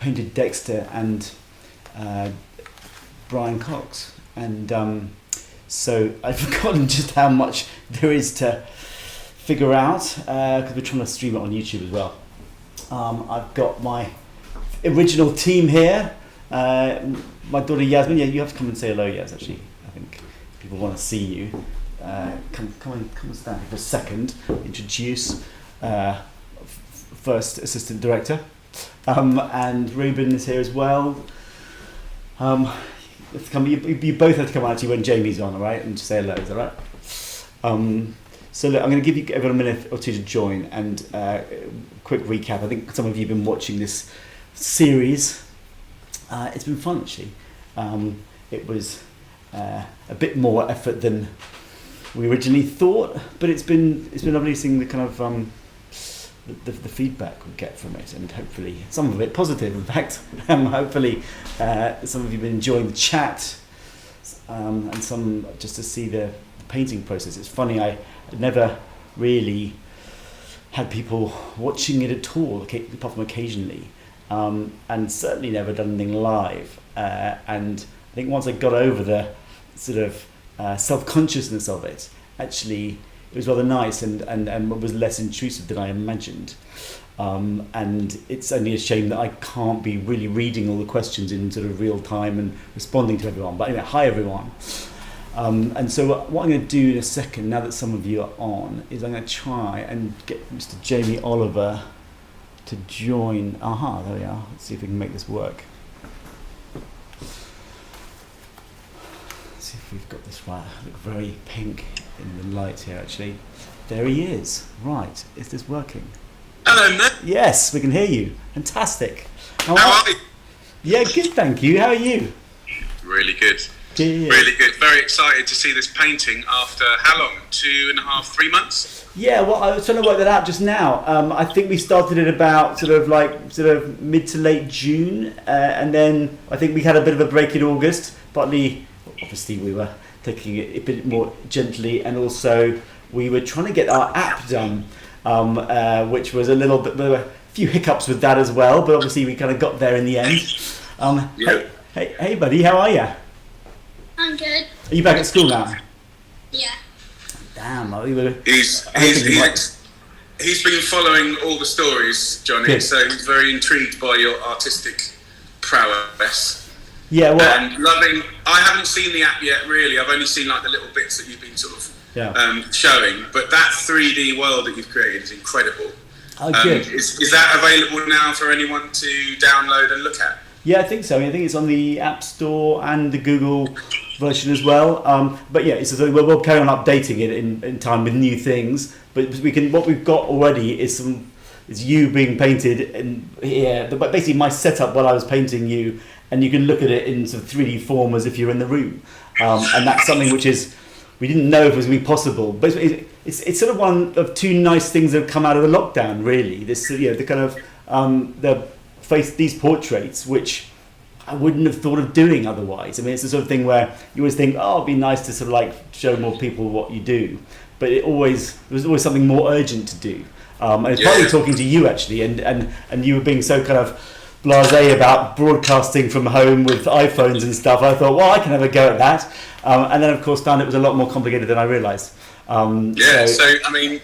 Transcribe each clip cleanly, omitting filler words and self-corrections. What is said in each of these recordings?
painted Dexter and Brian Cox, and so I've forgotten just how much there is to figure out because we're trying to stream it on YouTube as well. I've got my original team here. My daughter Yasmin. Yeah, you have to come and say hello, Yas. Actually, I think people want to see you. Come and stand here for a second. Introduce first assistant director, and Ruben is here as well. You both have to come out actually when Jamie's on, all right, and just say hello. Is that right? So look, I'm going to give you everyone a minute or two to join, and quick recap. I think some of you have been watching this series. It's been fun actually. It was a bit more effort than we originally thought, but it's been lovely seeing the kind of the feedback we get from it, and hopefully some of it positive. In fact, hopefully some of you have been enjoying the chat, and some just to see the painting process. It's funny, I never really had people watching it at all, apart from occasionally, and certainly never done anything live. And I think once I got over the sort of self-consciousness of it, actually it was rather nice and was less intrusive than I imagined. And it's only a shame that I can't be really reading all the questions in sort of real time and responding to everyone. But anyway, hi everyone. And so what I'm going to do in a second, now that some of you are on, is I'm going to try and get Mr. Jamie Oliver to join. Aha, there we are. Let's see if we can make this work. Let's see if we've got this right. I look very pink in the light here, actually. There he is. Right. Is this working? Hello, Matt. Yes, we can hear you. Fantastic. How are you? Yeah, good, thank you. How are you? Really good. Yeah. Really good. Very excited to see this painting after how long? 2.5, 3 months? Yeah, well, I was trying to work that out just now. I think we started it about sort of mid to late June, and then I think we had a bit of a break in August. Partly, obviously, we were taking it a bit more gently, and also we were trying to get our app done, which was a little bit, there were a few hiccups with that as well, but obviously we kind of got there in the end. Yeah. Hey, buddy, how are you? I'm good. Are you back at school now? Yeah. Damn, He's been following all the stories, Johnny, Good. so he's very intrigued by your artistic prowess. Yeah, well, And loving, I haven't seen the app yet, really. I've only seen like the little bits that you've been sort of showing, but that 3D world that you've created is incredible. Oh, good. Is that available now for anyone to download and look at? Yeah, I think so. I think it's on the App Store and the Google version as well. But yeah, we'll carry on updating it in time with new things. But we can. What we've got already is you being painted in here. But basically, my setup while I was painting you, and you can look at it in sort of 3D form as if you're in the room. And that's something which is we didn't know if it was going to be possible. But it's sort of one of two nice things that have come out of the lockdown. Really, this the kind of these portraits, which I wouldn't have thought of doing otherwise. I mean, it's the sort of thing where you always think, oh, it'd be nice to sort of like show more people what you do, but there was always something more urgent to do. And it's partly talking to you actually, and you were being so kind of blasé about broadcasting from home with iPhones and stuff. I thought, well, I can have a go at that, and then of course found it was a lot more complicated than I realised. So I mean,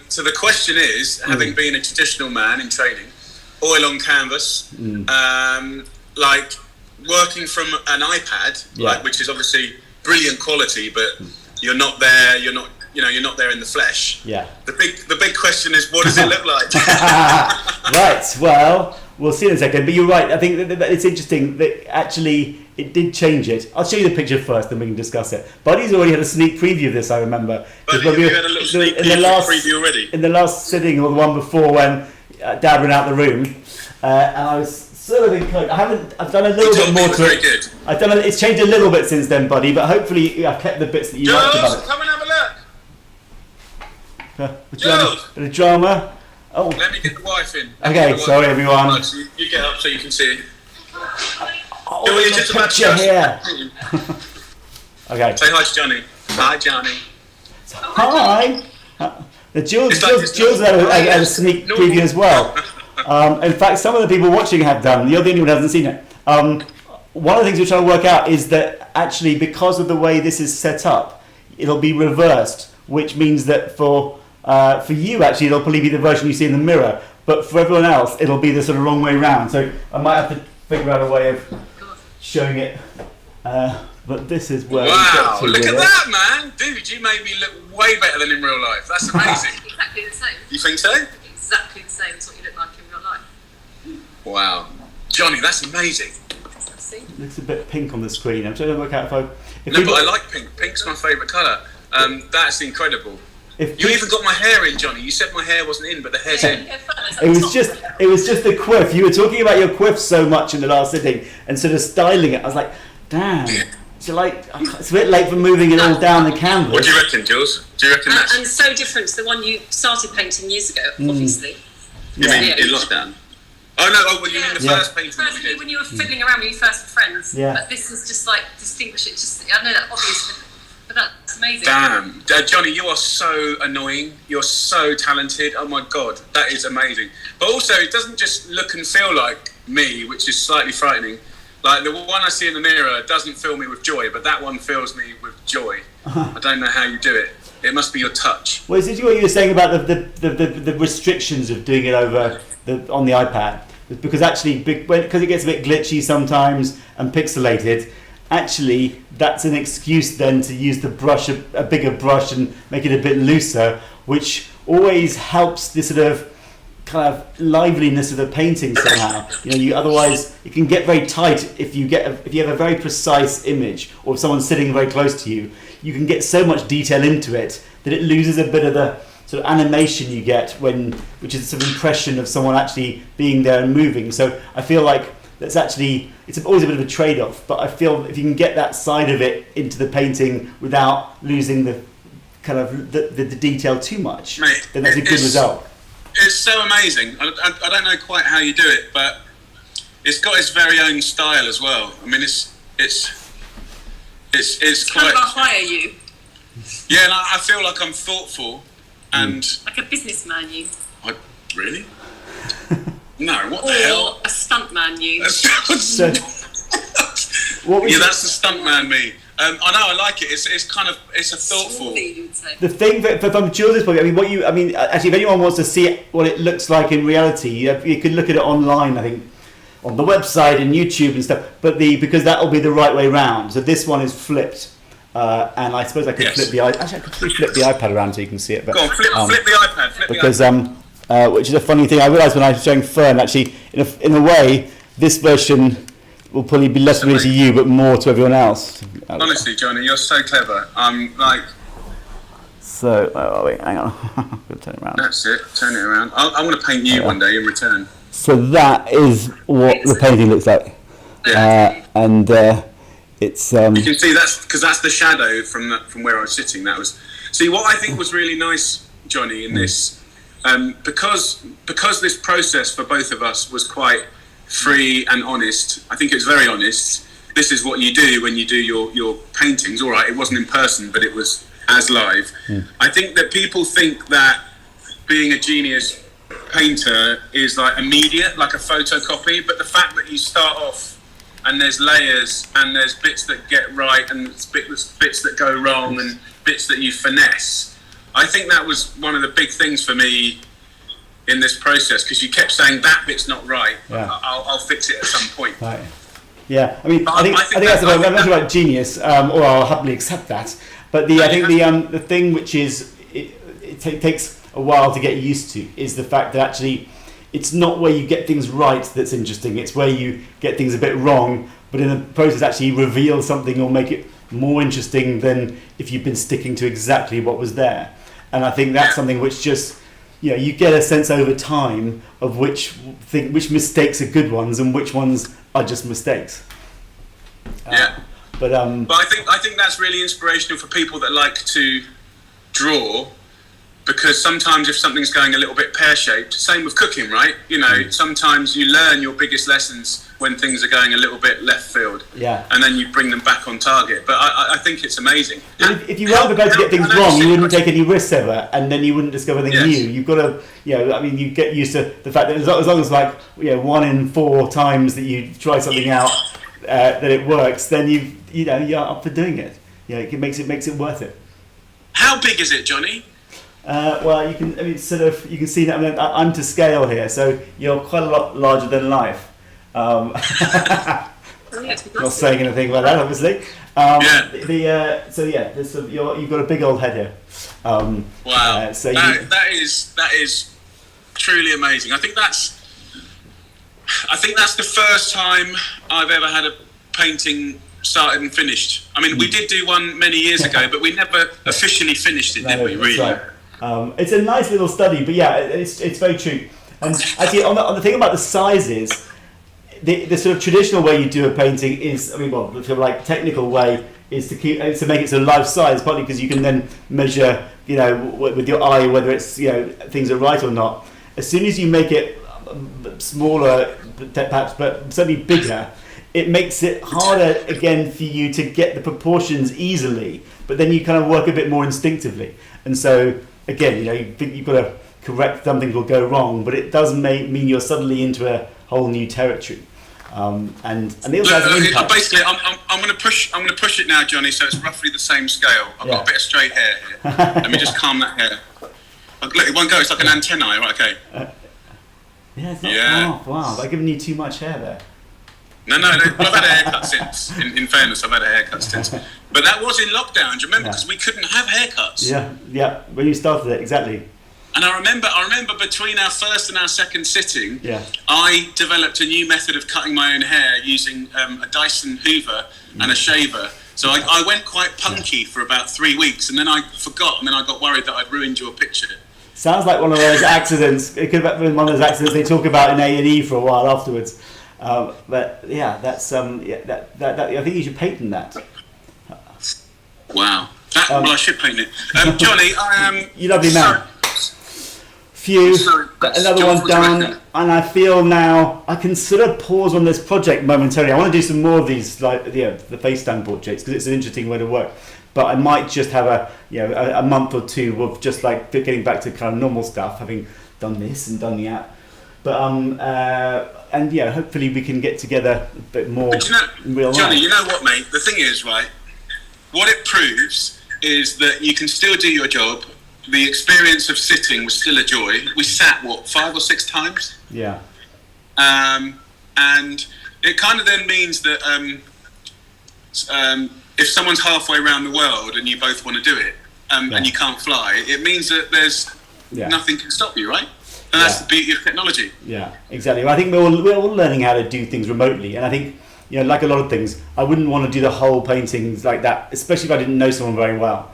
so the question is, having been a traditional man in training, oil on canvas, like working from an iPad, which is obviously brilliant quality, but you're not there in the flesh. Yeah. The big question is, what does it look like? Right. Well, we'll see in a second. But you're right. I think that it's interesting that actually it did change it. I'll show you the picture first, then we can discuss it. Buddy's already had a sneak preview of this, I remember. Buddy, you had a little sneak preview already? In the last sitting or the one before when Dad went out the room, and I was sort of encouraged. I've done a little bit more to it. Good. It's changed a little bit since then, buddy, but hopefully I've kept the bits that you liked about it. Come and have a look. Bit of drama. Oh. Let me get the wife in. Okay, sorry everyone. You get up so you can see it. Oh, there's a picture here. Okay. Say hi to Johnny. Hi, Johnny. Hi. Jules had a sneak preview as well. In fact, some of the people watching have done. You're the only one who hasn't seen it. One of the things we're trying to work out is that actually, because of the way this is set up, it'll be reversed, which means that for you, actually, it'll probably be the version you see in the mirror, but for everyone else, it'll be the sort of wrong way round. So I might have to figure out a way of showing it. But this is where. Wow! Look at that, man, dude! You made me look way better than in real life. That's amazing. Exactly the same. You think so? Exactly the same as what you look like in real life. Wow, Johnny, that's amazing. See? It looks a bit pink on the screen. I'm trying to work out if No, but I like pink. Pink's my favourite colour. That's incredible. You even got my hair in, Johnny. You said my hair wasn't in, but the hair's in. It was just the quiff. You were talking about your quiff so much in the last sitting and sort of styling it. I was like, damn. So it's a bit late for moving it all down the canvas. What do you reckon, Jules? Do you reckon that's... And so different to the one you started painting years ago, obviously. You mean in lockdown? Oh no! Well, you mean the first painting that we did? When you were fiddling around when you first were friends. Yeah. But this is just like distinguish it. Just I know that obvious, but that's amazing. Damn, Johnny, you are so annoying. You're so talented. Oh my god, that is amazing. But also, it doesn't just look and feel like me, which is slightly frightening. Like the one I see in the mirror doesn't fill me with joy, but that one fills me with joy. I don't know how you do it. It must be your touch. Well, is it what you were saying about the restrictions of doing it over on the iPad? Because actually, because it gets a bit glitchy sometimes and pixelated, actually that's an excuse then to use the brush, a bigger brush, and make it a bit looser, which always helps this sort of kind of liveliness of the painting somehow. Otherwise it can get very tight if you have a very precise image, or if someone's sitting very close to you, you can get so much detail into it that it loses a bit of the sort of animation you get which is sort of impression of someone actually being there and moving. So I feel like it's always a bit of a trade-off, but I feel if you can get that side of it into the painting without losing the kind of the detail too much, mate, then that's a good result. It's so amazing. I don't know quite how you do it, but it's got its very own style as well. I mean, it's kind quite. of hire you. Yeah, and I feel like I'm thoughtful and. Like a businessman, you. Really? No, what the hell? Or a stuntman, you. So, that's the stuntman me. I know, I like it. It's a thoughtful. The thing from Jules' point, actually, if anyone wants to see what it looks like in reality, you can look at it online. I think on the website and YouTube and stuff. But because that will be the right way round. So this one is flipped, and I suppose I could flip the iPad around so you can see it. But, go on, flip the iPad. Because which is a funny thing. I realised when I was showing Fern, actually, in a way, this version will probably be less familiar to you, but more to everyone else. Honestly, Johnny, you're so clever. So, wait, hang on. I'm going to turn it around. That's it. Turn it around. I want to paint you one day in return. So that is what the painting looks like. Yeah. And it's. You can see that's the shadow from where I was sitting. That was. See, what I think was really nice, Johnny, in this, because this process for both of us was quite free and honest. I think it was very honest. This is what you do when you do your paintings. All right, it wasn't in person, but it was as live. I think that people think that being a genius painter is like immediate, like a photocopy, but the fact that you start off and there's layers and there's bits that get right and bits that go wrong and bits that you finesse, I think that was one of the big things for me in this process, because you kept saying that bit's not right. Yeah. I'll fix it at some point. Right. Yeah, I mean, I think that's about genius, or I'll happily accept that. But I think the thing which is it takes a while to get used to is the fact that actually it's not where you get things right that's interesting. It's where you get things a bit wrong, but in the process actually reveal something or make it more interesting than if you've been sticking to exactly what was there. And I think that's something which just, you get a sense over time of which mistakes are good ones and which ones are just mistakes. But I think that's really inspirational for people that like to draw, because sometimes if something's going a little bit pear-shaped, same with cooking, right? You know, sometimes you learn your biggest lessons when things are going a little bit left field, and then you bring them back on target. But I think it's amazing. If you weren't prepared to get things wrong, you wouldn't take any risks ever, and then you wouldn't discover anything new. You've got to, you get used to the fact that as long as 1 in 4 times that you try something out that it works, then you're up for doing it. It makes it worth it. How big is it, Johnny? Well, you can you can see that I'm to scale here, so you're quite a lot larger than life. Not saying anything about that, obviously. You've got a big old head here. Wow. That is truly amazing. I think that's the first time I've ever had a painting started and finished. I mean, we did do one many years ago, but we never officially finished it, did we? Really? Right. It's a nice little study, but it's very true. And actually, on the thing about the sizes, the sort of traditional way you do a painting is, the sort of like technical way is to make it sort of life size, partly because you can then measure, with your eye whether it's things are right or not. As soon as you make it smaller, perhaps, but certainly bigger, it makes it harder again for you to get the proportions easily. But then you kind of work a bit more instinctively, and so again, you've got to correct something will go wrong, but it does mean you're suddenly into a whole new territory. And they also has an impact. Basically, I'm going to push it now, Johnny. So it's roughly the same scale. I've got a bit of straight hair here. Let me just calm that hair. Look, it won't go. It's like an antenna, right? Okay. It's not half. Wow, I've given you too much hair there. No. I've had a haircut since. In fairness, I've had a haircut since. But that was in lockdown. Do you remember? Because we couldn't have haircuts. Yeah. When you started it, exactly. And I remember between our first and our second sitting, I developed a new method of cutting my own hair using a Dyson Hoover and a shaver. So I went quite punky for about 3 weeks, and then I forgot, and then I got worried that I'd ruined your picture. Sounds like one of those accidents. It could have been one of those accidents they talk about in A&E for a while afterwards. But that's that I think you should patent that. Wow. I should patent it. Johnny, you lovely man. Another one done, and I feel now I can sort of pause on this project momentarily. I want to do some more of these, like the FaceTime portraits, because it's an interesting way to work. But I might just have a month or two of just like getting back to kind of normal stuff, having done this and done that. But hopefully we can get together a bit more. But in real life. Johnny, you know what, mate? The thing is, right? What it proves is that you can still do your job. The experience of sitting was still a joy. We sat 5 or 6 times. Yeah. And it kind of then means that if someone's halfway around the world and you both want to do it, and you can't fly, it means that there's nothing can stop you, right? And that's the beauty of technology. Yeah, exactly. Well, I think we're all learning how to do things remotely, and I think like a lot of things, I wouldn't want to do the whole paintings like that, especially if I didn't know someone very well.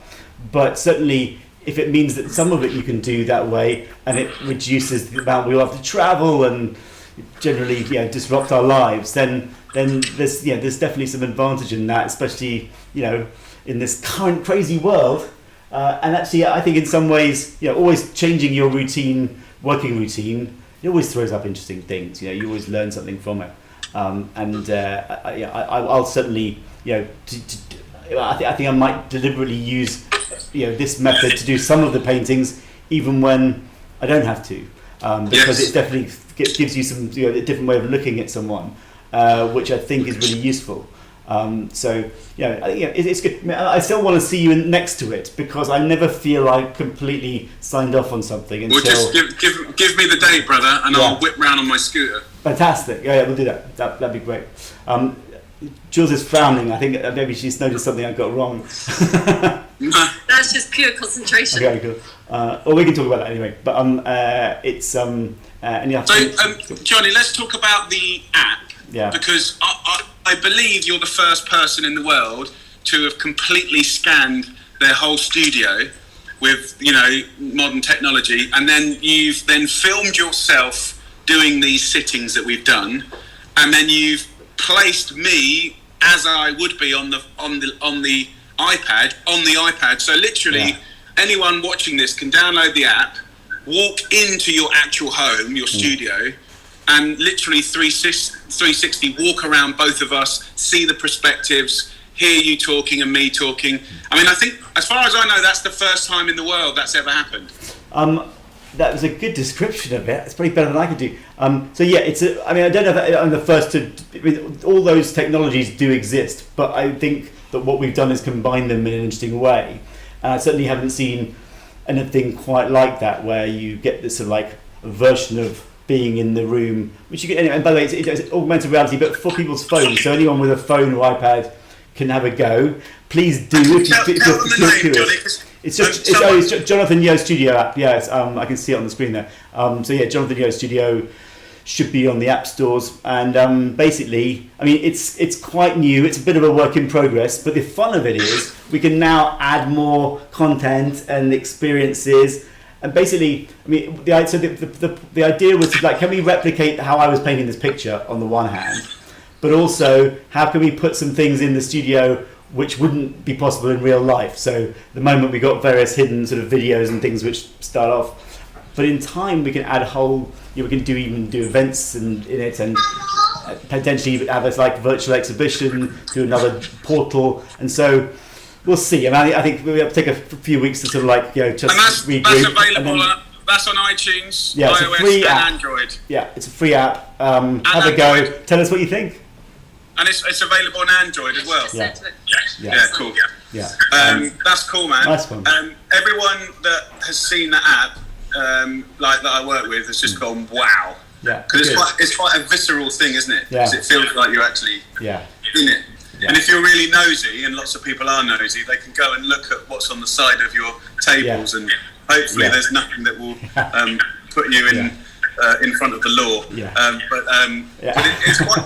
But certainly, if it means that some of it you can do that way, and it reduces the amount we'll have to travel and generally disrupt our lives, then there's definitely some advantage in that, especially in this current crazy world. And actually, I think in some ways, always changing your working routine, it always throws up interesting things. You always learn something from it. I'll certainly, I think I might deliberately use, this method to do some of the paintings, even when I don't have to, because it definitely gives you some, a different way of looking at someone, which I think is really useful. It's good. I still want to see you next to it, because I never feel like completely signed off on something until. Well, just give me the date, brother, and I'll whip round on my scooter. Fantastic. Yeah, we'll do that. That'd be great. Jules is frowning. I think maybe she's noticed something I got wrong. That's just pure concentration. Okay, cool. Well, we can talk about that anyway. But it's and Johnny, let's talk about the app. Yeah. Because I believe you're the first person in the world to have completely scanned their whole studio with modern technology, and then you've then filmed yourself doing these sittings that we've done, and then you've placed me as I would be on the iPad. So literally, anyone watching this can download the app, walk into your actual home, your studio, and literally 360 walk around both of us, see the perspectives, hear you talking and me talking. I mean, I think, as far as I know, that's the first time in the world that's ever happened. That was a good description of it. It's probably better than I could do. So yeah, I mean, I don't know if I'm the first to. I mean, all those technologies do exist, but I think that what we've done is combine them in an interesting way. And I certainly haven't seen anything quite like that, where you get this sort of like version of being in the room, which you get. And by the way, it's augmented reality, but for people's phones. So anyone with a phone or iPad can have a go. Please do if you're curious. It's Jonathan Yo Studio app. Yeah, I can see it on the screen there. So yeah, Jonathan Yo Studio should be on the app stores. And basically, I mean, it's quite new. It's a bit of a work in progress. But the fun of it is we can now add more content and experiences. And basically, I mean, the idea was like, can we replicate how I was painting this picture on the one hand, but also how can we put some things in the studio which wouldn't be possible in real life. So at the moment we got various hidden sort of videos and things which start off, but in time we can add a whole, we can even do events in it, and potentially have a like virtual exhibition, do another portal, and so we'll see. I mean, I think we'll have to take a few weeks to sort of like, just regroup. That's available. That's on iTunes, yeah, iOS, and Android. Yeah, it's a free app. Have a go. Tell us what you think. And it's available on Android as well. Yeah. Yeah, cool. Yeah. That's cool, man. Nice one. Everyone that has seen the app, like that I work with, has just gone wow. Yeah. Because it's quite a visceral thing, isn't it? Yeah. Because it feels like you're actually in it. Yeah. And if you're really nosy, and lots of people are nosy, they can go and look at what's on the side of your tables, and hopefully there's nothing that will put you in front of the law. But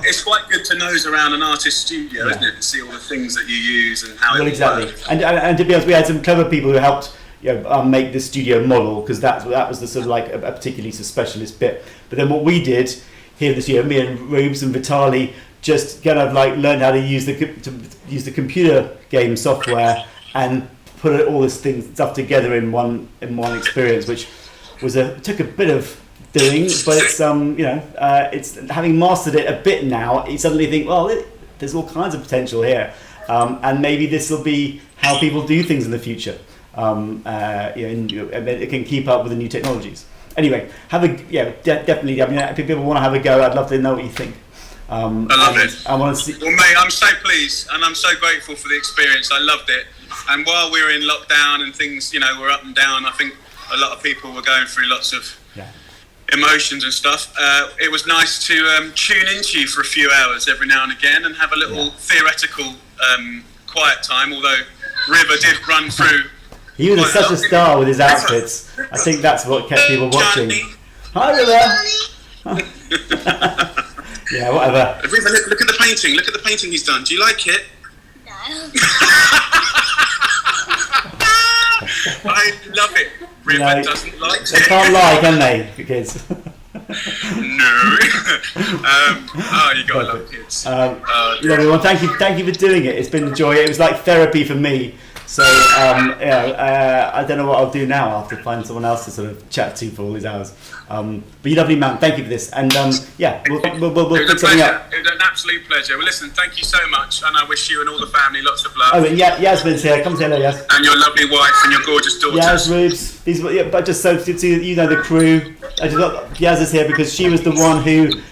it's quite good to nose around an artist's studio, isn't it, and see all the things that you use and how it works. And to be honest, we had some clever people who helped make the studio model, because that was the sort of like a particularly specialist bit. But then what we did here this year, me and Rubes and Vitali, just kind of like learned how to use the computer game software and put all this stuff together in one experience, which took a bit of doing, but it's it's having mastered it a bit now. You suddenly think, well, there's all kinds of potential here, and maybe this will be how people do things in the future. And it can keep up with the new technologies. Anyway, definitely. I mean, if people want to have a go, I'd love to know what you think. I love it. I want to see. Well, mate, I'm so pleased and I'm so grateful for the experience. I loved it. And while we were in lockdown and things, were up and down, I think a lot of people were going through lots of emotions and stuff. It was nice to tune into you for a few hours every now and again and have a little theoretical quiet time, although River did run through. He was such a star with his outfits. I think that's what kept people watching. Hi, River. Yeah, whatever. River, look at the painting. Look at the painting he's done. Do you like it? No. I love it. River doesn't like it. They can't lie, can they, the kids? No. You gotta love kids. Everyone, thank you for doing it. It's been a joy. It was like therapy for me. So I don't know what I'll do now. I'll have to find someone else to sort of chat to for all these hours. But you lovely man, thank you for this. And we'll pick something up. It was an absolute pleasure. Well, listen, thank you so much, and I wish you and all the family lots of love. Oh, and Yasmin's here. Come say hello, Yas. And your lovely wife and your gorgeous daughter. Yas, Rubes. But just so the crew. I just got Yas is here because she was the one who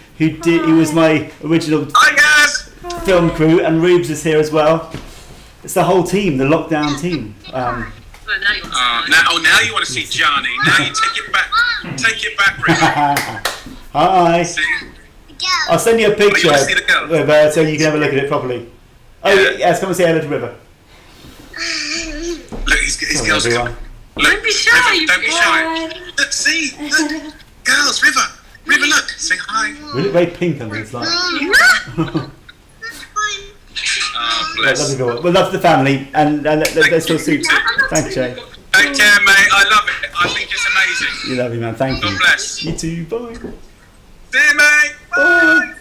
was my original film crew, and Rubes is here as well. It's the whole team, the lockdown team. Now you want to see Johnny. Now you take it back. Take it back, River. Hi. See? I'll send you a picture, you want to see the girl? River, so you can have a look at it properly. Oh, yes, come and say hello to River. Look, his girls coming. Don't be shy. Don't be shy. Look, see. Look. Girls, River. River, look. Say hi. We look very pink under this light. Oh, bless. Well, love the family, and let's still suit. Thanks, Jay. Take care, mate. I love it. I think it's amazing. You love me, man. Thank you. God bless. You too. Bye. See you, mate. Bye.